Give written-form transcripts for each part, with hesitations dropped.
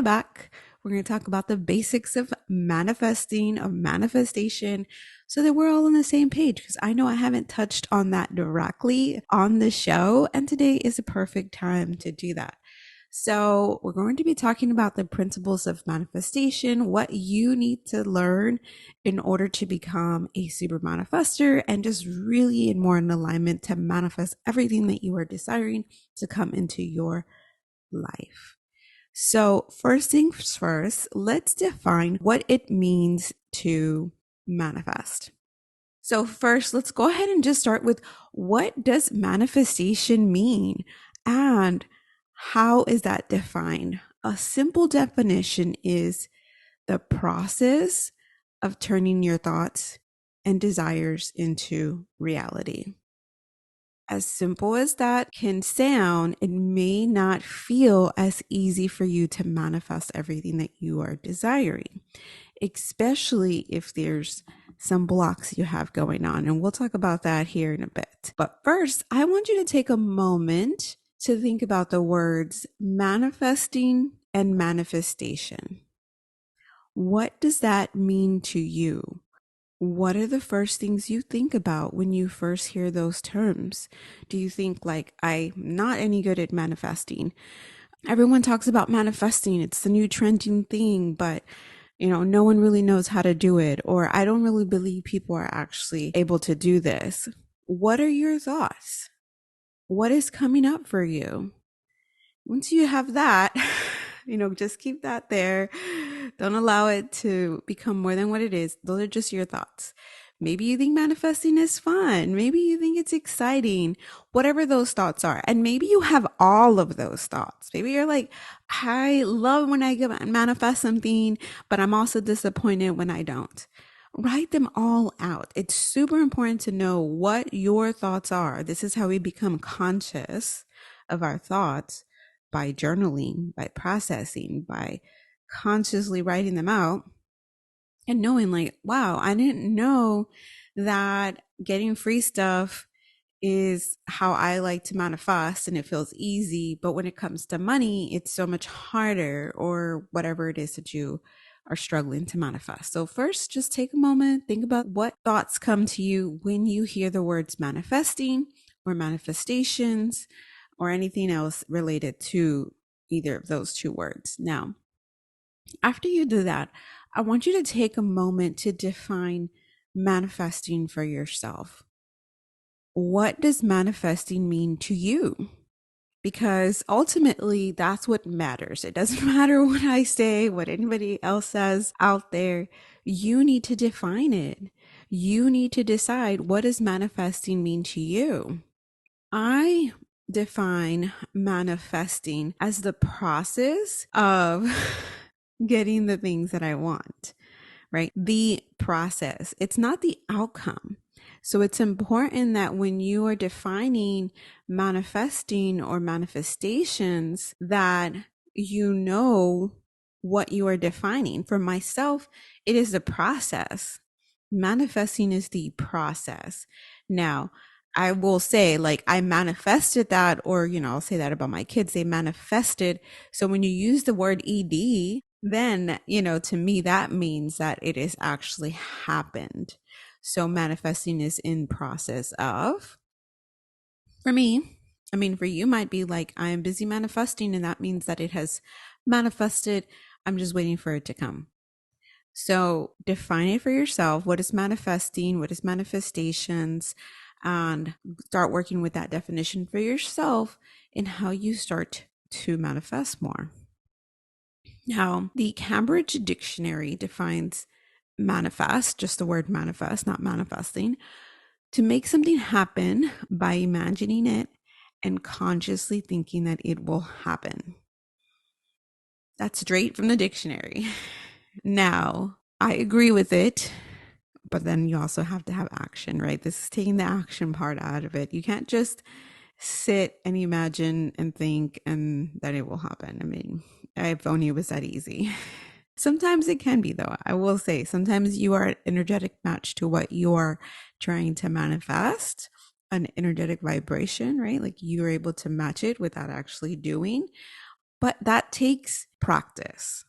back. We're going to talk about the basics of manifesting, of manifestation, so that we're all on the same page. Because I know I haven't touched on that directly on the show, and today is a perfect time to do that. So, we're going to be talking about the principles of manifestation, what you need to learn in order to become a super manifester, and just really more in alignment to manifest everything that you are desiring to come into your life. So, first things first, let's define what it means to manifest. So, first, let's go ahead and just start with what does manifestation mean and how is that defined? A simple definition is the process of turning your thoughts and desires into reality. As simple as that can sound, it may not feel as easy for you to manifest everything that you are desiring, especially if there's some blocks you have going on. And we'll talk about that here in a bit. But first, I want you to take a moment to think about the words manifesting and manifestation. What does that mean to you? What are the first things you think about when you first hear those terms? Do you think like, I'm not any good at manifesting? Everyone talks about manifesting. It's the new trending thing, but no one really knows how to do it. Or I don't really believe people are actually able to do this. What are your thoughts? What is coming up for you? Once you have that, just keep that there. Don't allow it to become more than what it is. Those are just your thoughts. Maybe you think manifesting is fun. Maybe you think it's exciting, whatever those thoughts are. And maybe you have all of those thoughts. Maybe you're like, I love when I manifest something, but I'm also disappointed when I don't. Write them all out. It's super important to know what your thoughts are. This is how we become conscious of our thoughts, by journaling, by processing, by consciously writing them out and knowing like, wow, I didn't know that getting free stuff is how I like to manifest and it feels easy. But when it comes to money, it's so much harder, or whatever it is that you are struggling to manifest. So first, just take a moment, think about what thoughts come to you when you hear the words manifesting or manifestations or anything else related to either of those two words. Now, after you do that, I want you to take a moment to define manifesting for yourself. What does manifesting mean to you? Because ultimately, that's what matters. It doesn't matter what I say, what anybody else says out there. You need to define it. You need to decide, what does manifesting mean to you? I define manifesting as the process of getting the things that I want, right? The process. It's not the outcome. So it's important that when you are defining manifesting or manifestations, that you know what you are defining. For myself, it is the process. Manifesting is the process. Now, I will say, like, I manifested that, or, I'll say that about my kids, they manifested. So when you use the word ED, then, to me, that means that it is actually happened. So manifesting is in process of. For me, for you might be like, I am busy manifesting, and that means that it has manifested. I'm just waiting for it to come. So define it for yourself. What is manifesting? What is manifestations? And start working with that definition for yourself in how you start to manifest more. Now, the Cambridge Dictionary defines manifest, just the word manifest, not manifesting, to make something happen by imagining it and consciously thinking that it will happen. That's straight from the dictionary. Now, I agree with it, but then you also have to have action, right? This is taking the action part out of it. You can't just sit and imagine and think and that it will happen. If only it was that easy. Sometimes it can be, though. I will say sometimes you are an energetic match to what you are trying to manifest, an energetic vibration, right? Like you're able to match it without actually doing. But that takes practice.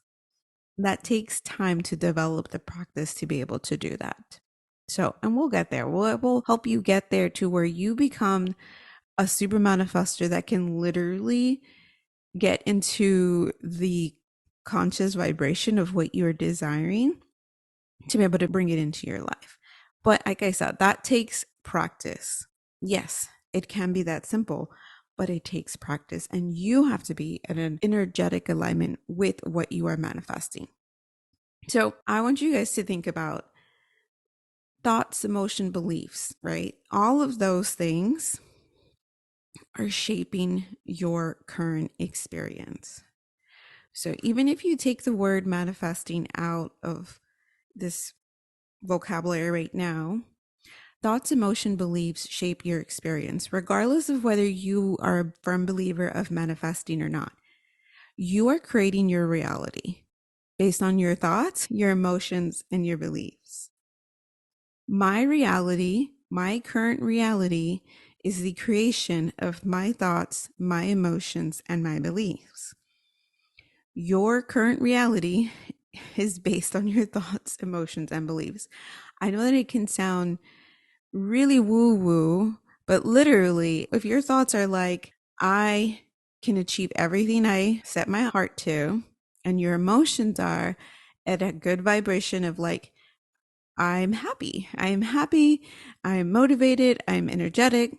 That takes time to develop the practice to be able to do that. So, and we'll get there. We'll help you get there to where you become a super manifester that can literally get into the conscious vibration of what you're desiring to be able to bring it into your life. But like I said, that takes practice. Yes, it can be that simple, but it takes practice, and you have to be in an energetic alignment with what you are manifesting. So I want you guys to think about thoughts, emotion, beliefs, right? All of those things are shaping your current experience. So even if you take the word manifesting out of this vocabulary right now, thoughts, emotion, beliefs shape your experience, regardless of whether you are a firm believer of manifesting or not. You are creating your reality based on your thoughts, your emotions, and your beliefs. My reality, my current reality, is the creation of my thoughts, my emotions, and my beliefs. Your current reality is based on your thoughts, emotions, and beliefs. I know that it can sound really woo woo, but literally, if your thoughts are like, I can achieve everything I set my heart to, and your emotions are at a good vibration of like, I'm happy, I'm motivated, I'm energetic.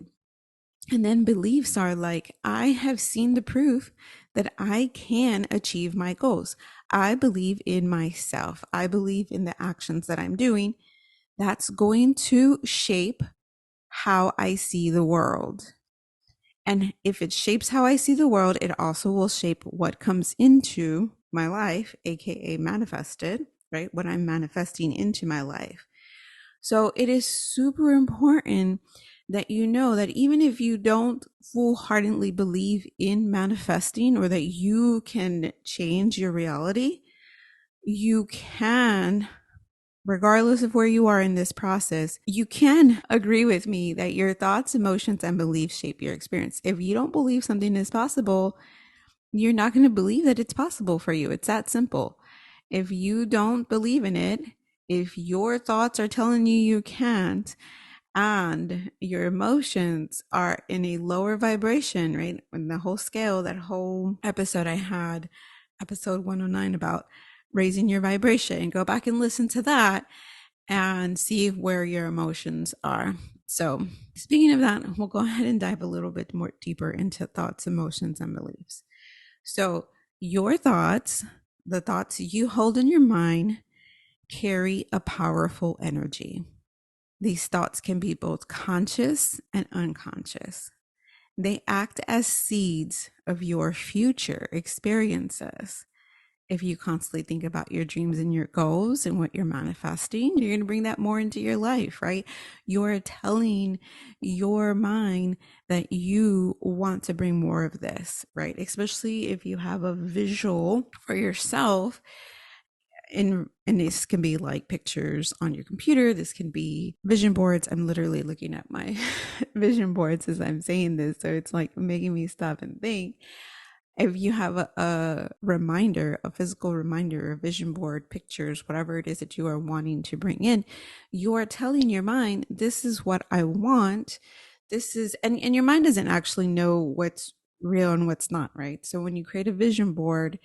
And then beliefs are like, I have seen the proof that I can achieve my goals. I believe in myself. I believe in the actions that I'm doing. That's going to shape how I see the world. And if it shapes how I see the world, it also will shape what comes into my life, AKA manifested, right? What I'm manifesting into my life. So it is super important that you know that even if you don't full-heartedly believe in manifesting or that you can change your reality, you can, regardless of where you are in this process, you can agree with me that your thoughts, emotions, and beliefs shape your experience. If you don't believe something is possible, you're not going to believe that it's possible for you. It's that simple. If you don't believe in it, if your thoughts are telling you you can't, and your emotions are in a lower vibration, right? In the whole scale, that whole episode I had, episode 109 about raising your vibration, go back and listen to that and see where your emotions are. So, speaking of that, we'll go ahead and dive a little bit more deeper into thoughts, emotions, and beliefs. So, your thoughts, the thoughts you hold in your mind, carry a powerful energy. These thoughts can be both conscious and unconscious. They act as seeds of your future experiences. If you constantly think about your dreams and your goals and what you're manifesting, you're going to bring that more into your life, right? You're telling your mind that you want to bring more of this, right? Especially if you have a visual for yourself. And this can be like pictures on your computer. This can be vision boards. I'm literally looking at my vision boards as I'm saying this, so it's like making me stop and think. If you have a reminder, a physical reminder, a vision board, pictures, whatever it is that you are wanting to bring in, you are telling your mind, this is what I want. This is, and your mind doesn't actually know what's real and what's not, right? So when you create a vision board,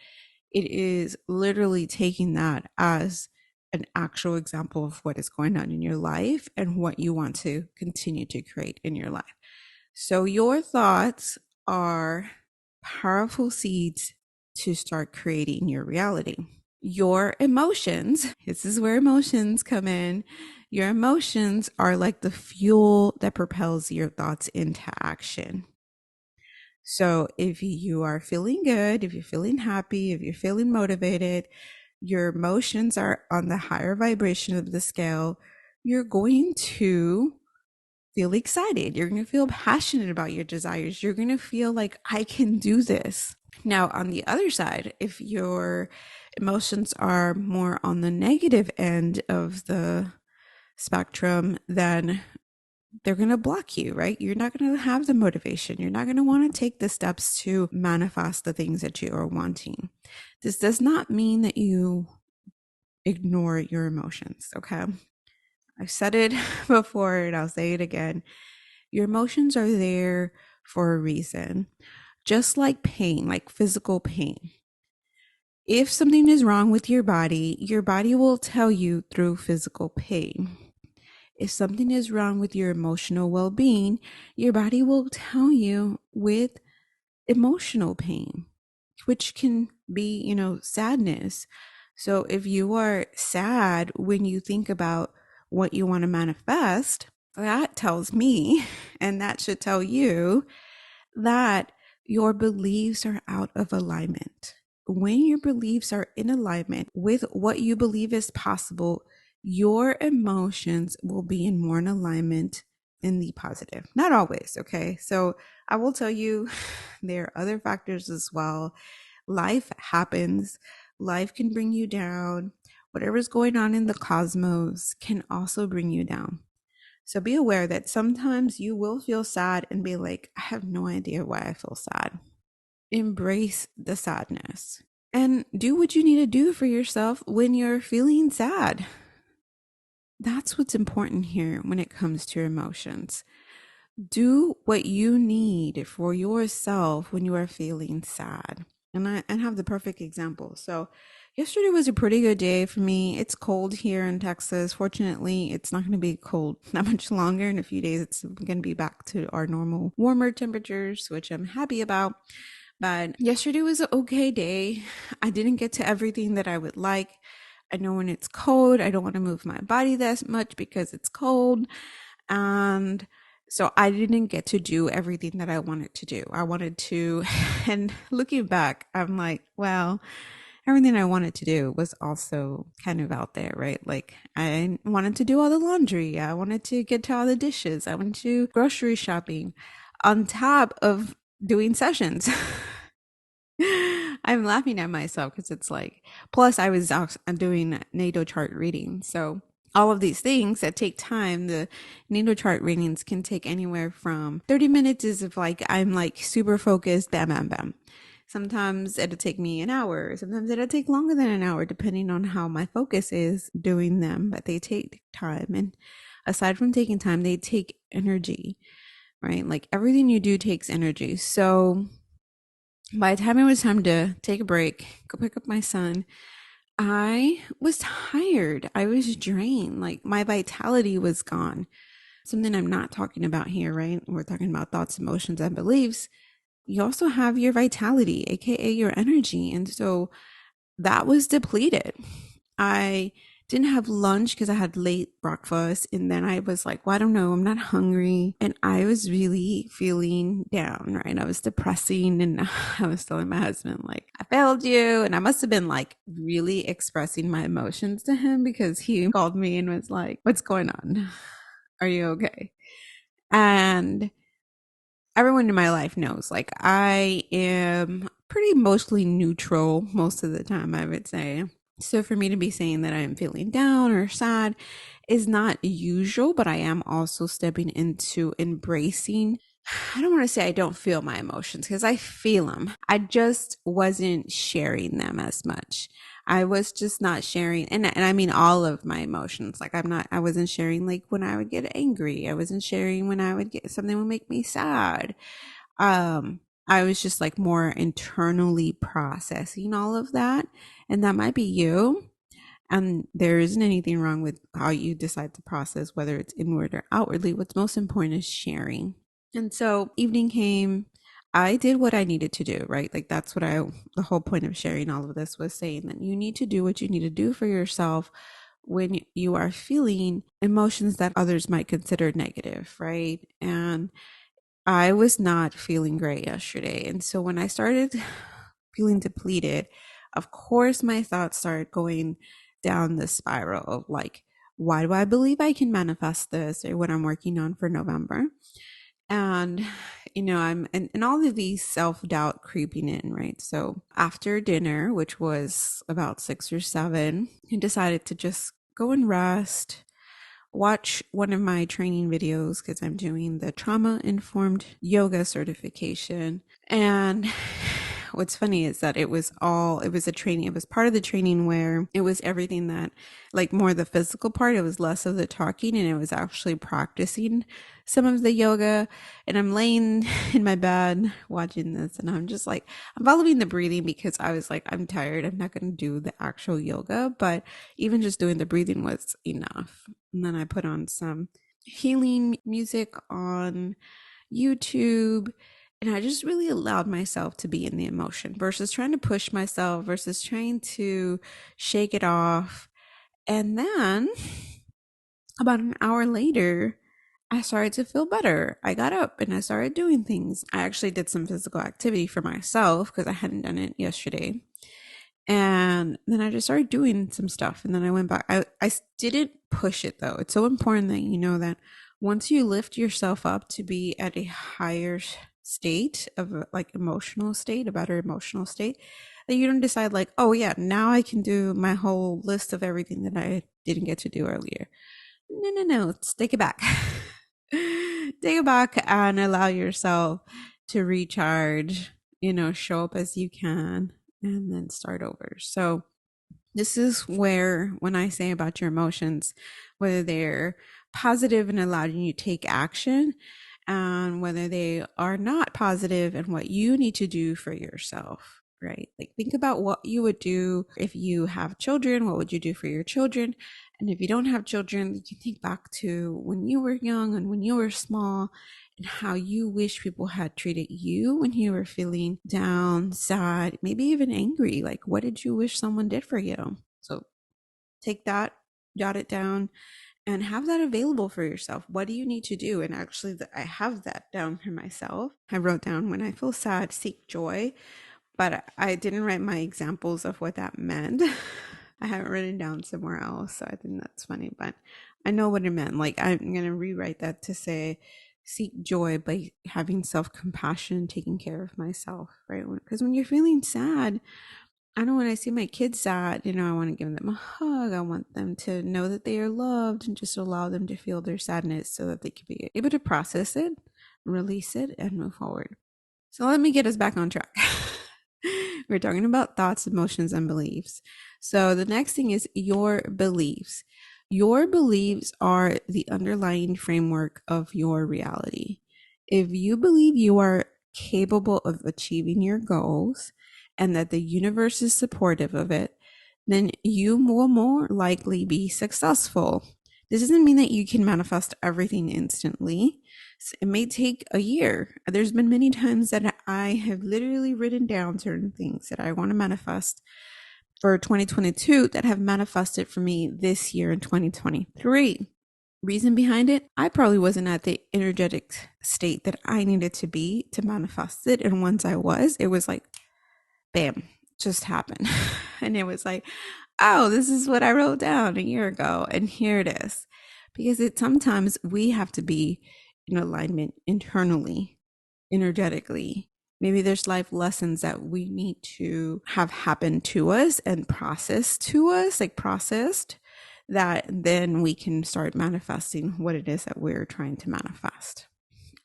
it is literally taking that as an actual example of what is going on in your life and what you want to continue to create in your life. So your thoughts are powerful seeds to start creating your reality. Your emotions, this is where emotions come in. Your emotions are like the fuel that propels your thoughts into action. So if you are feeling good, if you're feeling happy, if you're feeling motivated, your emotions are on the higher vibration of the scale, you're going to feel excited. You're going to feel passionate about your desires. You're going to feel like, I can do this. Now, on the other side, if your emotions are more on the negative end of the spectrum, then they're going to block you, right? You're not going to have the motivation. You're not going to want to take the steps to manifest the things that you are wanting. This does not mean that you ignore your emotions, okay? I've said it before and I'll say it again. Your emotions are there for a reason. Just like pain, like physical pain. If something is wrong with your body will tell you through physical pain. If something is wrong with your emotional well being, your body will tell you with emotional pain, which can be, sadness. So if you are sad when you think about what you want to manifest, that tells me, and that should tell you, that your beliefs are out of alignment. When your beliefs are in alignment with what you believe is possible, your emotions will be in more in alignment in the positive. Not always, okay? So I will tell you there are other factors as well. Life happens, life can bring you down. Whatever's going on in the cosmos can also bring you down. So be aware that sometimes you will feel sad and be like, I have no idea why I feel sad. Embrace the sadness and do what you need to do for yourself when you're feeling sad. That's what's important here when it comes to your emotions. Do what you need for yourself when you are feeling sad. And I have the perfect example. So yesterday was a pretty good day for me. It's cold here in Texas. Fortunately, it's not going to be cold that much longer. In a few days, it's going to be back to our normal warmer temperatures, which I'm happy about. But yesterday was an okay day. I didn't get to everything that I would like. I know when it's cold, I don't want to move my body that much because it's cold. And so I didn't get to do everything that I wanted to do. I wanted to, and looking back, I'm like, well, everything I wanted to do was also kind of out there, right? Like I wanted to do all the laundry. I wanted to get to all the dishes. I went to grocery shopping on top of doing sessions. I'm laughing at myself because it's like, plus I'm doing natal chart reading. So all of these things that take time, the natal chart readings can take anywhere from 30 minutes is if like, I'm like super focused, bam, bam, bam. Sometimes it'll take me an hour. Sometimes it'll take longer than an hour, depending on how my focus is doing them, but they take time. And aside from taking time, they take energy, right? Like everything you do takes energy. So by the time it was time to take a break, go pick up my son, I was tired. I was drained. Like my vitality was gone. Something I'm not talking about here, right? We're talking about thoughts, emotions, and beliefs. You also have your vitality, aka your energy. And so that was depleted. I didn't have lunch because I had late breakfast. And then I was like, well, I don't know, I'm not hungry. And I was really feeling down, right? I was depressing. And I was telling my husband, like, I failed you. And I must have been like really expressing my emotions to him because he called me and was like, what's going on? Are you okay? And everyone in my life knows, like, I am pretty mostly neutral most of the time, I would say. So for me to be saying that I'm feeling down or sad is not usual, but I am also stepping into embracing. I don't want to say I don't feel my emotions because I feel them. I just wasn't sharing them as much. I was just not sharing, and I mean all of my emotions. Like I wasn't sharing like when I would get angry. I wasn't sharing when I would get something would make me sad. I was just like more internally processing all of that. And that might be you. And there isn't anything wrong with how you decide to process, whether it's inward or outwardly. What's most important is sharing. And so evening came. I did what I needed to do, right? Like that's the whole point of sharing all of this was saying that you need to do what you need to do for yourself when you are feeling emotions that others might consider negative, right? And I was not feeling great yesterday. And so when I started feeling depleted, of course, my thoughts started going down the spiral of like, why do I believe I can manifest this or what I'm working on for November? And, and all of these self-doubt creeping in, right? So after dinner, which was about 6 or 7, I decided to just go and rest, watch one of my training videos because I'm doing the trauma informed yoga certification. And what's funny is that it was a training. It was part of the training where it was everything that, like, more the physical part. It was less of the talking, and it was actually practicing some of the yoga. And I'm laying in my bed watching this, and I'm just like, I'm following the breathing because I was like, I'm tired. I'm not going to do the actual yoga, but even just doing the breathing was enough. And then I put on some healing music on YouTube, and I just really allowed myself to be in the emotion versus trying to push myself, versus trying to shake it off. And then about an hour later, I started to feel better. I got up and I started doing things. I actually did some physical activity for myself because I hadn't done it yesterday. And then I just started doing some stuff. And then I went back. I didn't push it though. It's so important that you know that once you lift yourself up to be at a higher state of, like, emotional state, a better emotional state, that you don't decide like, oh yeah, now I can do my whole list of everything that I didn't get to do earlier. No. Let's take it back. Take it back and allow yourself to recharge, show up as you can, and then start over. So this is where, when I say about your emotions, whether they're positive and allowing you to take action, and whether they are not positive and what you need to do for yourself, right? Like, think about what you would do if you have children. What would you do for your children? And if you don't have children, you can think back to when you were young and when you were small, and how you wish people had treated you when you were feeling down, sad, maybe even angry. Like, what did you wish someone did for you? So take that, jot it down, and have that available for yourself. What do you need to do? And actually, I have that down for myself. I wrote down, when I feel sad, seek joy, but I didn't write my examples of what that meant. I have it written down somewhere else, so I think that's funny, but I know what it meant. Like, I'm going to rewrite that to say, seek joy by having self-compassion, taking care of myself, right? Because when you're feeling sad, I know when I see my kids sad, I want to give them a hug. I want them to know that they are loved, and just allow them to feel their sadness so that they can be able to process it, release it, and move forward. So let me get us back on track. We're talking about thoughts, emotions, and beliefs. So the next thing is your beliefs. Your beliefs are the underlying framework of your reality. If you believe you are capable of achieving your goals and that the universe is supportive of it, then you will more likely be successful. This doesn't mean that you can manifest everything instantly. It may take a year. There's been many times that I have literally written down certain things that I want to manifest for 2022 that have manifested for me this year in 2023. Reason behind it, I probably wasn't at the energetic state that I needed to be to manifest it. And once I was, it was like, bam, just happened. And it was like, oh, this is what I wrote down a year ago, and here it is. Because sometimes we have to be in alignment internally, energetically. Maybe there's life lessons that we need to have happen to us and processed, that then we can start manifesting what it is that we're trying to manifest.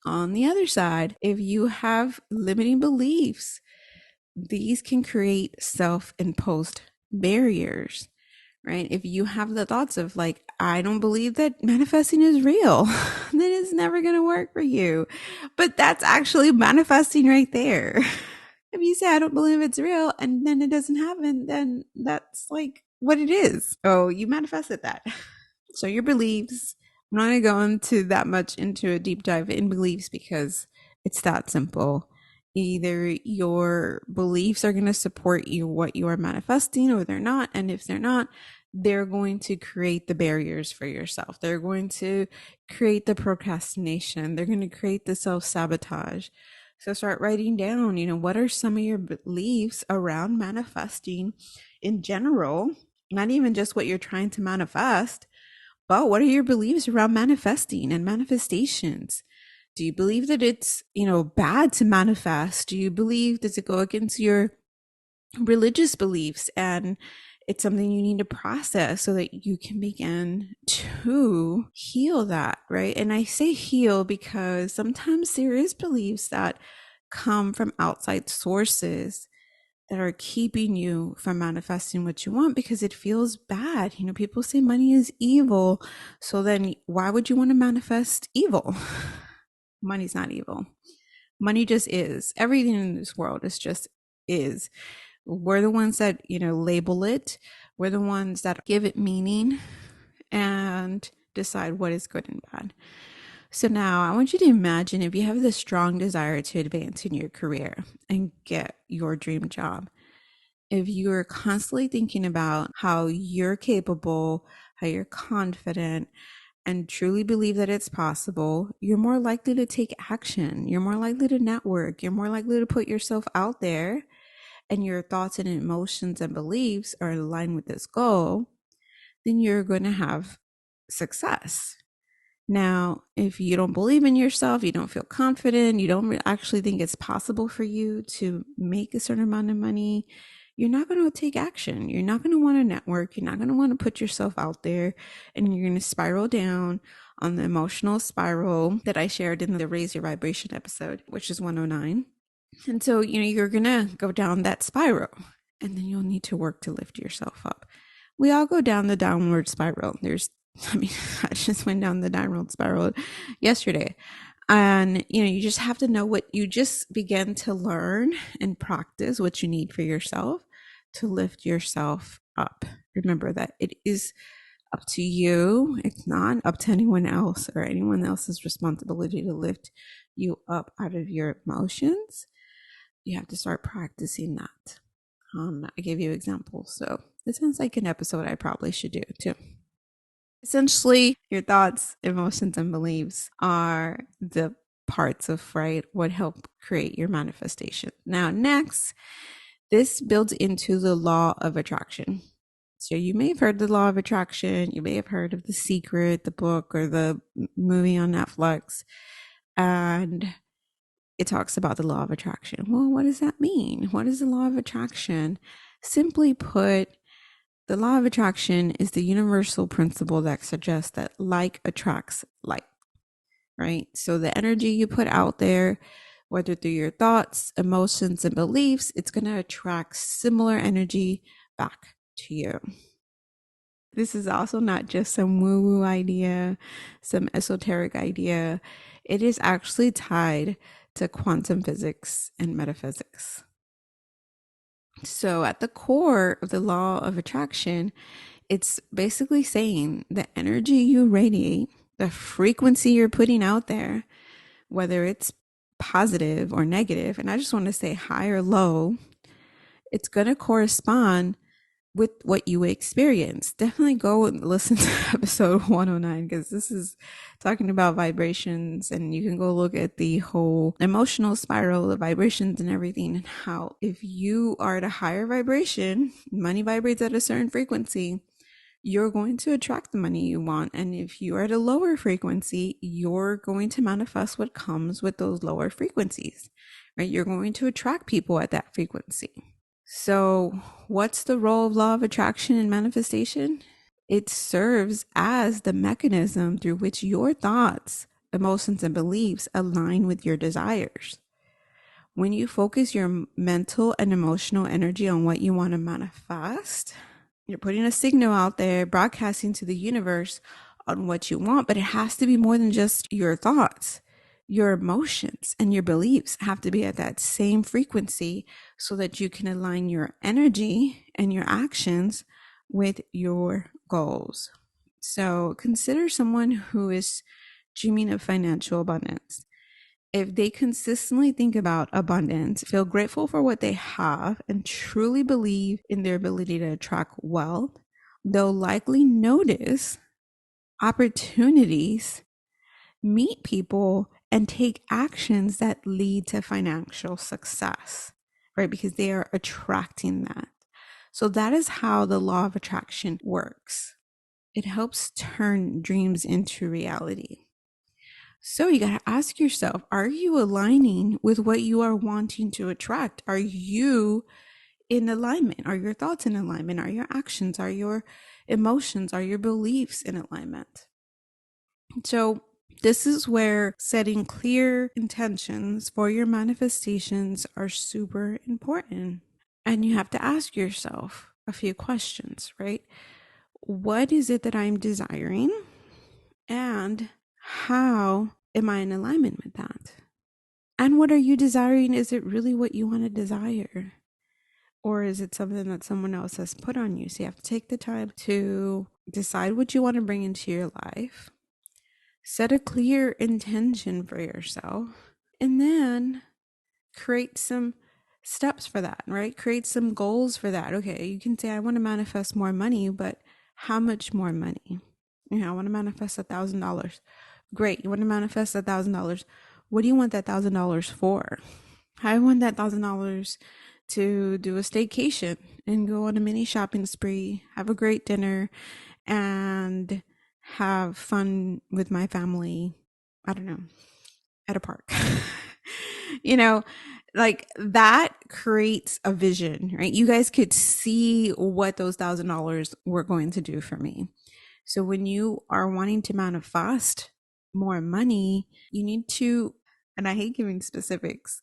On the other side, if you have limiting beliefs, these can create self-imposed barriers, right? If you have the thoughts of like, I don't believe that manifesting is real, then it's never going to work for you. But that's actually manifesting right there. If you say, I don't believe it's real, and then it doesn't happen, then that's like what it is. Oh, you manifested that. So your beliefs, I'm not going to go into a deep dive in beliefs because it's that simple. Either your beliefs are going to support you, what you are manifesting, or they're not. And if they're not, they're going to create the barriers for yourself. They're going to create the procrastination. They're going to create the self-sabotage. So start writing down, what are some of your beliefs around manifesting in general, not even just what you're trying to manifest, but what are your beliefs around manifesting and manifestations? Do you believe that it's, bad to manifest? Do you believe, does it go against your religious beliefs? And It's something you need to process so that you can begin to heal that, right? And I say heal because sometimes there is beliefs that come from outside sources that are keeping you from manifesting what you want because it feels bad. People say money is evil. So then why would you want to manifest evil? Money's not evil. Money just is. Everything in this world is just is. We're the ones that, label it. We're the ones that give it meaning and decide what is good and bad. So now I want you to imagine if you have this strong desire to advance in your career and get your dream job. If you're constantly thinking about how you're capable, how you're confident, and truly believe that it's possible, you're more likely to take action. You're more likely to network. You're more likely to put yourself out there, and your thoughts and emotions and beliefs are aligned with this goal, then you're going to have success. Now, if you don't believe in yourself, you don't feel confident, you don't actually think it's possible for you to make a certain amount of money, you're not going to take action. You're not going to want to network. You're not going to want to put yourself out there, and you're going to spiral down on the emotional spiral that I shared in the Raise Your Vibration episode, which is 109. And so, you're going to go down that spiral, and then you'll need to work to lift yourself up. We all go down the downward spiral. I just went down the downward spiral yesterday. And, you just have to know what you just begin to learn and practice what you need for yourself to lift yourself up. Remember that it is up to you. It's not up to anyone else or anyone else's responsibility to lift you up out of your emotions. You have to start practicing that. I gave you examples. So this sounds like an episode I probably should do too. Essentially, your thoughts, emotions, and beliefs are the parts of, right, what help create your manifestation. Now, next, this builds into the law of attraction. So you may have heard the law of attraction. You may have heard of The Secret, the book, or the movie on Netflix. And it talks about the law of attraction. Well, what does that mean? What is the law of attraction? Simply put, the law of attraction is the universal principle that suggests that like attracts like, right? So the energy you put out there, whether through your thoughts, emotions, and beliefs, it's going to attract similar energy back to you. This is also not just some woo-woo idea, some esoteric idea. It is actually tied to quantum physics and metaphysics. So at the core of the law of attraction, it's basically saying the energy you radiate, the frequency you're putting out there, whether it's positive or negative, and I just want to say high or low, it's going to correspond with what you experience. Definitely go and listen to episode 109 because this is talking about vibrations, and you can go look at the whole emotional spiral of vibrations and everything, and how if you are at a higher vibration, money vibrates at a certain frequency, you're going to attract the money you want. And if you are at a lower frequency, you're going to manifest what comes with those lower frequencies, right? You're going to attract people at that frequency. So what's the role of law of attraction and manifestation? It serves as the mechanism through which your thoughts, emotions, and beliefs align with your desires. When you focus your mental and emotional energy on what you want to manifest, you're putting a signal out there, broadcasting to the universe on what you want, but it has to be more than just your thoughts. Your emotions and your beliefs have to be at that same frequency so that you can align your energy and your actions with your goals. So consider someone who is dreaming of financial abundance. If they consistently think about abundance, feel grateful for what they have, and truly believe in their ability to attract wealth, they'll likely notice opportunities, meet people, and take actions that lead to financial success, right? Because they are attracting that. So that is how the law of attraction works. It helps turn dreams into reality. So you got to ask yourself, are you aligning with what you are wanting to attract? Are you in alignment? Are your thoughts in alignment? Are your actions, are your emotions, are your beliefs in alignment? So this is where setting clear intentions for your manifestations are super important. And you have to ask yourself a few questions, right? What is it that I'm desiring? And how am I in alignment with that? And what are you desiring? Is it really what you want to desire? Or is it something that someone else has put on you? So you have to take the time to decide what you want to bring into your life, set a clear intention for yourself, and then create some steps for that, right? Create some goals for that. Okay, you can say, I want to manifest more money, but how much more money? I want to manifest $1,000. Great. You want to manifest $1,000. What do you want that $1,000 for? I want that $1,000 to do a staycation and go on a mini shopping spree, have a great dinner, and have fun with my family. I don't know, at a park. you know, like that creates a vision, right? You guys could see what those $1,000 were going to do for me. So when you are wanting to manifest more money, you need to, and I hate giving specifics.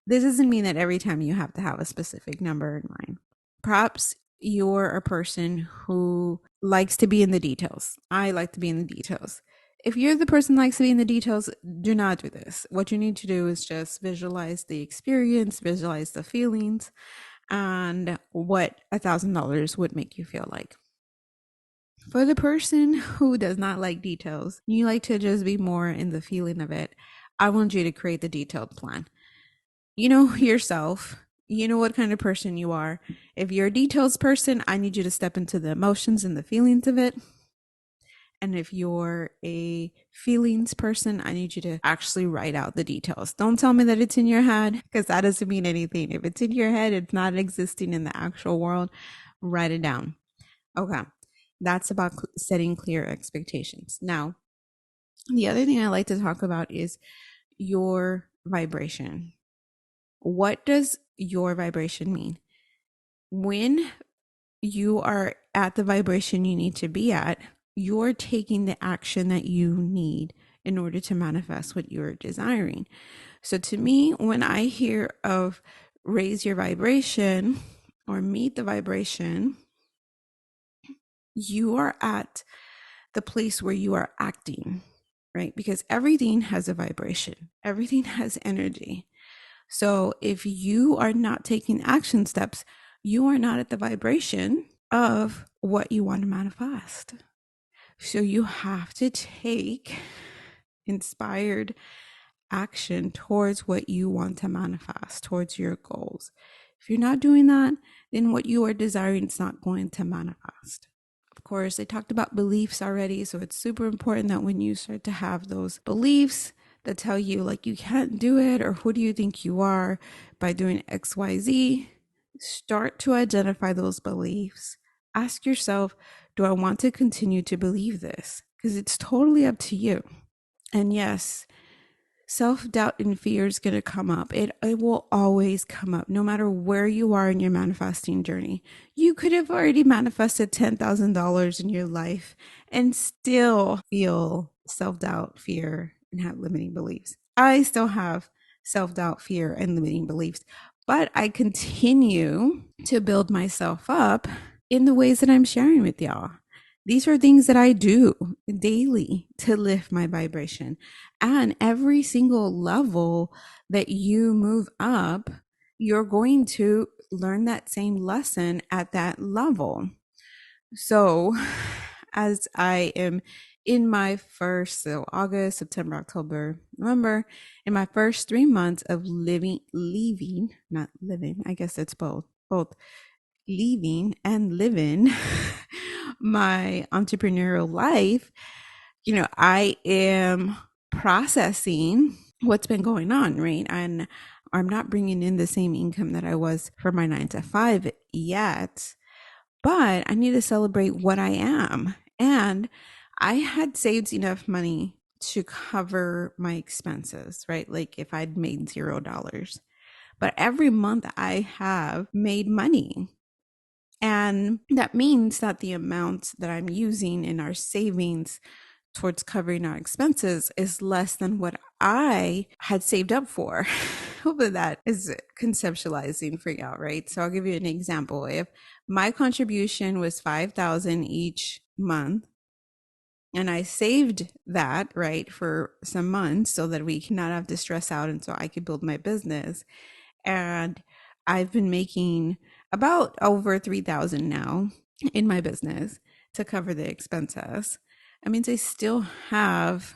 This doesn't mean that every time you have to have a specific number in mind. Perhaps you're a person who likes to be in the details. I like to be in the details. If you're the person who likes to be in the details, do not do this. What you need to do is just visualize the experience, visualize the feelings, and what $1,000 would make you feel like. For the person who does not like details, you like to just be more in the feeling of it, I want you to create the detailed plan. You know yourself. You know what kind of person you are. If you're a details person, I need you to step into the emotions and the feelings of it. And if you're a feelings person, I need you to actually write out the details. Don't tell me that it's in your head, because that doesn't mean anything. If it's in your head, it's not existing in the actual world. Write it down. Okay. That's about setting clear expectations. Now, the other thing I like to talk about is your vibration. What does your vibration mean? When you are at the vibration you need to be at, you're taking the action that you need in order to manifest what you're desiring. So to me, when I hear of raise your vibration or meet the vibration, you are at the place where you are acting, right? Because everything has a vibration, everything has energy. So if you are not taking action steps, you are not at the vibration of what you want to manifest. So you have to take inspired action towards what you want to manifest, towards your goals. If you're not doing that, then what you are desiring is not going to manifest. Of course, I talked about beliefs already, so it's super important that when you start to have those beliefs that tell you like you can't do it, or who do you think you are by doing XYZ, start to identify those beliefs. Ask yourself, do I want to continue to believe this? Because it's totally up to you. And yes, self-doubt and fear is going to come up. It will always come up, no matter where you are in your manifesting journey. You could have already manifested $10,000 in your life and still feel self-doubt, fear, and have limiting beliefs. I still have self-doubt, fear, and limiting beliefs, but I continue to build myself up in the ways that I'm sharing with y'all. These are things that I do daily to lift my vibration. And every single level that you move up, you're going to learn that same lesson at that level. So, as I am in my first, so August, September, October, November, in my first 3 months of not living, I guess it's both leaving and living my entrepreneurial life, I am processing what's been going on, right? And I'm not bringing in the same income that I was for my 9 to 5 yet, but I need to celebrate what I am. And I had saved enough money to cover my expenses, right? Like if I'd made $0. but every month I have made money. And that means that the amount that I'm using in our savings towards covering our expenses is less than what I had saved up for. Hopefully that is conceptualizing for y'all, right? So I'll give you an example. If my contribution was $5,000 each month, and I saved that, right, for some months so that we cannot have to stress out and so I could build my business. And I've been making about over 3,000 now in my business to cover the expenses. I mean, I still have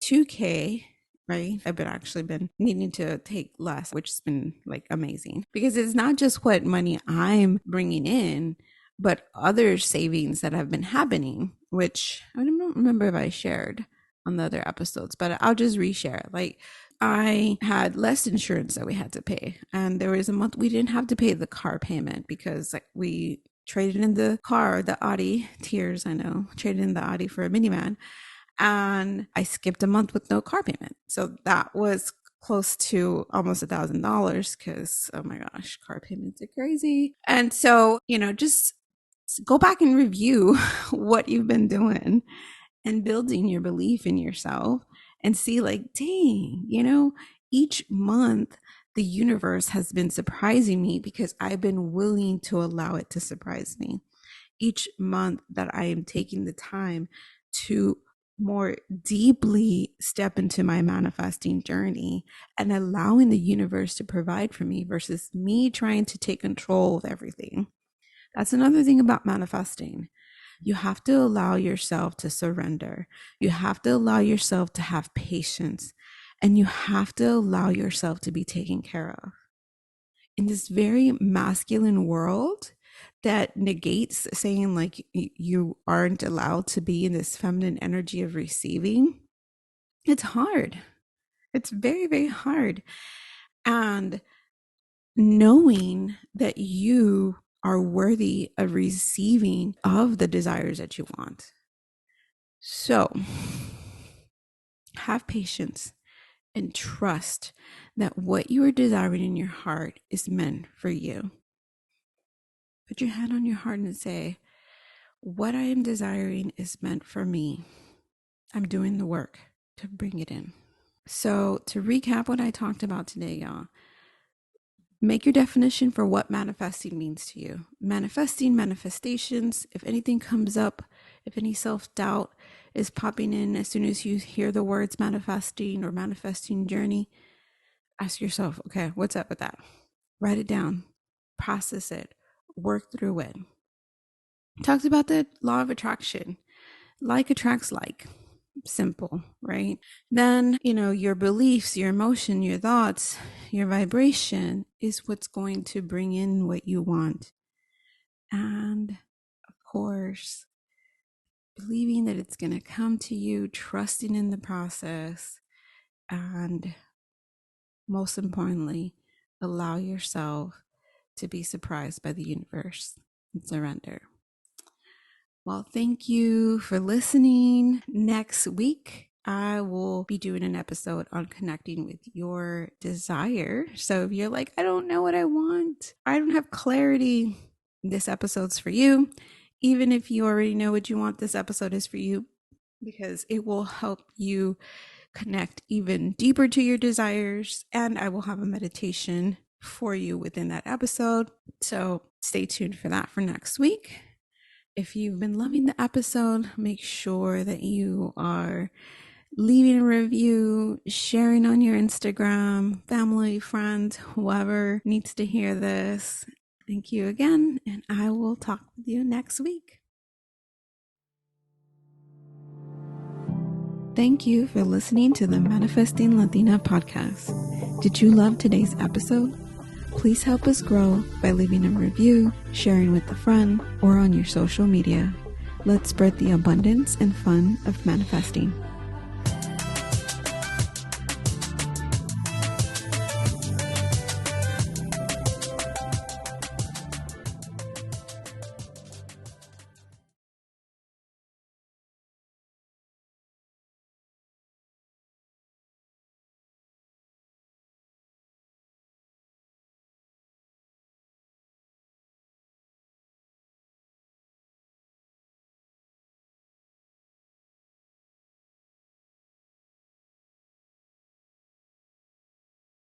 2K, right? I've been needing to take less, which has been like amazing because it's not just what money I'm bringing in, but other savings that have been happening, which I don't remember if I shared on the other episodes, but I'll just reshare. Like, I had less insurance that we had to pay. And there was a month we didn't have to pay the car payment because like we traded in the car, the Audi, tears, I know, traded in the Audi for a minivan. And I skipped a month with no car payment. So that was close to almost $1,000 because, oh my gosh, car payments are crazy. And so, just go back and review what you've been doing and building your belief in yourself and see like, dang, each month the universe has been surprising me because I've been willing to allow it to surprise me. Each month that I am taking the time to more deeply step into my manifesting journey and allowing the universe to provide for me versus me trying to take control of everything. That's another thing about manifesting. You have to allow yourself to surrender. You have to allow yourself to have patience, and you have to allow yourself to be taken care of. In this very masculine world that negates saying like you aren't allowed to be in this feminine energy of receiving, it's hard. It's very, very hard. And knowing that you are worthy of receiving of the desires that you want. So have patience and trust that what you are desiring in your heart is meant for you. Put your hand on your heart and say, what I am desiring is meant for me. I'm doing the work to bring it in. So to recap what I talked about today, y'all, make your definition for what manifesting means to you. Manifesting, manifestations, if anything comes up, if any self-doubt is popping in as soon as you hear the words manifesting or manifesting journey, ask yourself, okay, what's up with that? Write it down, process it, work through it. Talks about the law of attraction. Like attracts like. Simple, right? Then, your beliefs, your emotion, your thoughts, your vibration is what's going to bring in what you want. And of course, believing that it's going to come to you, trusting in the process, and most importantly, allow yourself to be surprised by the universe and surrender. Well, thank you for listening. Next week, I will be doing an episode on connecting with your desire. So if you're like, I don't know what I want, I don't have clarity, this episode's for you. Even if you already know what you want, this episode is for you because it will help you connect even deeper to your desires. And I will have a meditation for you within that episode. So stay tuned for that for next week. If you've been loving the episode, make sure that you are leaving a review, sharing on your Instagram, family, friends, whoever needs to hear this. Thank you again, and I will talk with you next week. Thank you for listening to the Manifesting Latina podcast. Did you love today's episode? Please help us grow by leaving a review, sharing with a friend, or on your social media. Let's spread the abundance and fun of manifesting.